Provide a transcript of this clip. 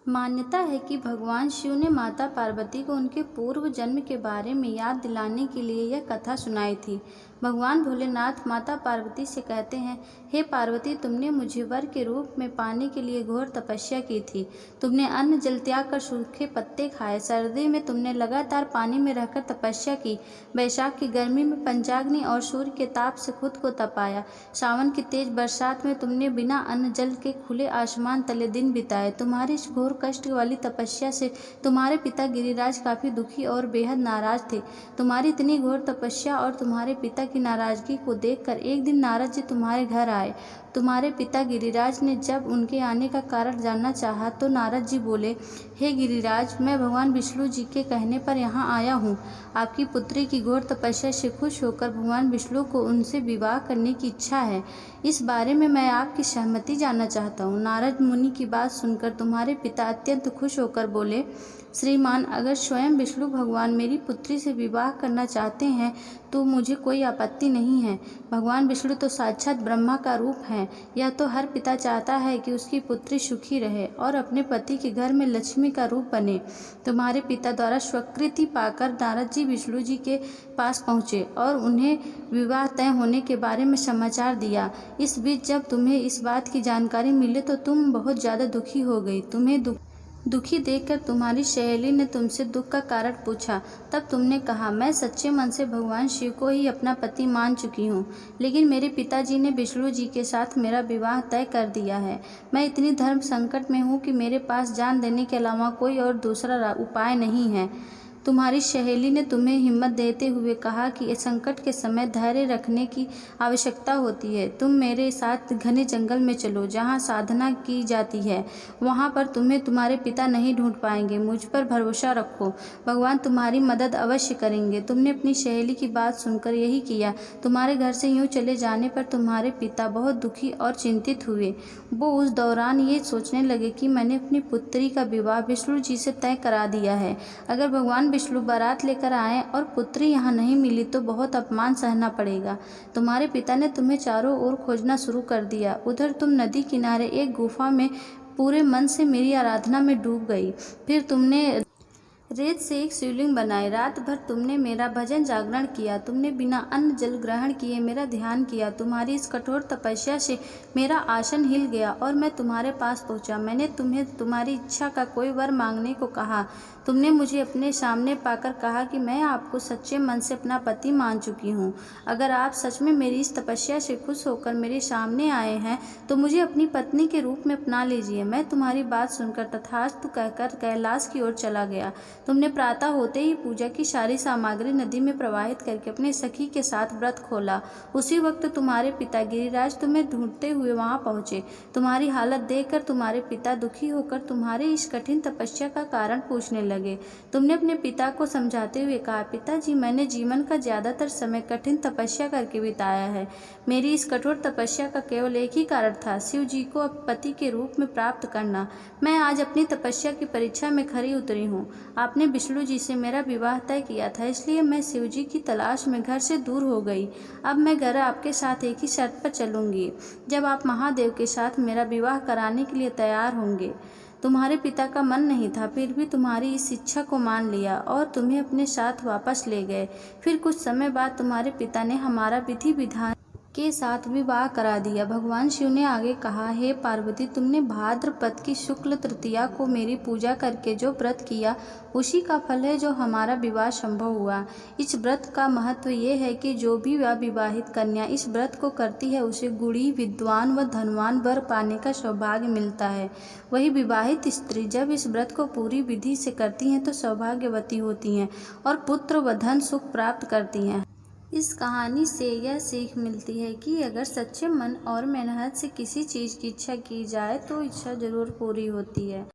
मान्यता है कि भगवान शिव ने माता पार्वती को उनके पूर्व जन्म के बारे में याद दिलाने के लिए यह कथा सुनाई थी। भगवान भोलेनाथ माता पार्वती से कहते हैं, हे पार्वती, तुमने मुझे वर के रूप में पाने के लिए घोर तपस्या की थी। तुमने अन्न जल त्याग कर सूखे पत्ते खाए। सर्दी में तुमने लगातार पानी में रहकर तपस्या की। बैसाख की गर्मी में पंचाग्नि और सूर्य के ताप से खुद को तपाया। सावन की तेज बरसात में तुमने बिना अन्न जल के खुले आसमान तले दिन बिताए। तुम्हारी इस घोर कष्ट वाली तपस्या से तुम्हारे पिता गिरिराज काफी दुखी और बेहद नाराज थे। तुम्हारी इतनी घोर तपस्या और तुम्हारे पिता की नाराजगी को देखकर एक दिन नारद जी तुम्हारे घर आए। तुम्हारे पिता गिरिराज ने जब उनके आने का कारण जानना चाहा तो नारद जी बोले, हे गिरिराज, मैं भगवान विष्णु जी के कहने पर यहाँ आया हूँ। आपकी पुत्री की घोर तपस्या से खुश होकर भगवान विष्णु को उनसे विवाह करने की इच्छा है। इस बारे में मैं आपकी सहमति जानना चाहता हूँ। नारद मुनि की बात सुनकर तुम्हारे पिता अत्यंत खुश होकर बोले, श्रीमान, अगर स्वयं विष्णु भगवान मेरी पुत्री से विवाह करना चाहते हैं तो मुझे कोई आपत्ति नहीं है। भगवान विष्णु तो साक्षात ब्रह्मा का रूप हैं। यह तो हर पिता चाहता है कि उसकी पुत्री सुखी रहे और अपने पति के घर में लक्ष्मी का रूप बने। तुम्हारे पिता द्वारा स्वीकृति पाकर नारद जी विष्णु जी के पास पहुँचे और उन्हें विवाह तय होने के बारे में समाचार दिया। इस बीच जब तुम्हें इस बात की जानकारी मिली तो तुम बहुत ज़्यादा दुखी हो गई। तुम्हें दुखी देखकर तुम्हारी सहेली ने तुमसे दुख का कारण पूछा। तब तुमने कहा, मैं सच्चे मन से भगवान शिव को ही अपना पति मान चुकी हूँ, लेकिन मेरे पिताजी ने विष्णु जी के साथ मेरा विवाह तय कर दिया है। मैं इतनी धर्म संकट में हूँ कि मेरे पास जान देने के अलावा कोई और दूसरा उपाय नहीं है। तुम्हारी सहेली ने तुम्हें हिम्मत देते हुए कहा कि इस संकट के समय धैर्य रखने की आवश्यकता होती है। तुम मेरे साथ घने जंगल में चलो जहाँ साधना की जाती है। वहाँ पर तुम्हें तुम्हारे पिता नहीं ढूंढ पाएंगे। मुझ पर भरोसा रखो, भगवान तुम्हारी मदद अवश्य करेंगे। तुमने अपनी सहेली की बात सुनकर यही किया। तुम्हारे घर से यूँ चले जाने पर तुम्हारे पिता बहुत दुखी और चिंतित हुए। वो उस दौरान ये सोचने लगे कि मैंने अपनी पुत्री का विवाह विष्णु जी से तय करा दिया है। अगर भगवान विष्णु बारात लेकर आए और पुत्री यहाँ नहीं मिली तो बहुत अपमान सहना पड़ेगा। तुम्हारे पिता ने तुम्हें चारों ओर खोजना शुरू कर दिया। उधर तुम नदी किनारे एक गुफा में पूरे मन से मेरी आराधना में डूब गई। फिर तुमने रेत से एक शिवलिंग बनाई। रात भर तुमने मेरा भजन जागरण किया। तुमने बिना अन्न जल ग्रहण किए मेरा ध्यान किया। तुम्हारी इस कठोर तपस्या से मेरा आसन हिल गया और मैं तुम्हारे पास पहुंचा। मैंने तुम्हें तुम्हारी इच्छा का कोई वर मांगने को कहा। तुमने मुझे अपने सामने पाकर कहा कि मैं आपको सच्चे मन से अपना पति मान चुकी हूँ। अगर आप सच में मेरी इस तपस्या से खुश होकर मेरे सामने आए हैं तो मुझे अपनी पत्नी के रूप में अपना लीजिए। मैं तुम्हारी बात सुनकर तथास्तु कहकर कैलाश की ओर चला गया। तुमने प्रातः होते ही पूजा की सारी सामग्री नदी में प्रवाहित करके अपने सखी के साथ व्रत खोला। उसी वक्त तुम्हारे पिता गिरिराज तुम्हें ढूंढते हुए वहां पहुंचे। तुम्हारी हालत देखकर तुम्हारे पिता दुखी होकर तुम्हारी इस कठिन तपस्या का कारण पूछने लगे। तुमने अपने पिता को समझाते हुए कहा, पिताजी, मैंने जीवन का ज्यादातर समय कठिन तपस्या करके बिताया है। मेरी इस कठोर तपस्या का केवल एक ही कारण था, शिव जी को पति के रूप में प्राप्त करना। मैं आज अपनी तपस्या की परीक्षा में खरी उतरी हूँ। आपने विष्णु जी से मेरा विवाह तय किया था, इसलिए मैं शिव जी की तलाश में घर से दूर हो गई। अब मैं घर आपके साथ एक ही शर्त पर चलूंगी, जब आप महादेव के साथ मेरा विवाह कराने के लिए तैयार होंगे। तुम्हारे पिता का मन नहीं था, फिर भी तुम्हारी इस इच्छा को मान लिया और तुम्हें अपने साथ वापस ले गए। फिर कुछ समय बाद तुम्हारे पिता ने हमारा विधि विधान के साथ विवाह करा दिया। भगवान शिव ने आगे कहा, हे पार्वती, तुमने भाद्रपद की शुक्ल तृतीया को मेरी पूजा करके जो व्रत किया उसी का फल है जो हमारा विवाह संभव हुआ। इस व्रत का महत्व ये है कि जो भी अविवाहित कन्या इस व्रत को करती है उसे गुणी, विद्वान व धनवान वर पाने का सौभाग्य मिलता है। वही विवाहित स्त्री जब इस व्रत को पूरी विधि से करती हैं तो सौभाग्यवती होती हैं और पुत्र व धन सुख प्राप्त करती हैं। इस कहानी से यह सीख मिलती है कि अगर सच्चे मन और मेहनत से किसी चीज़ की इच्छा की जाए तो इच्छा जरूर पूरी होती है।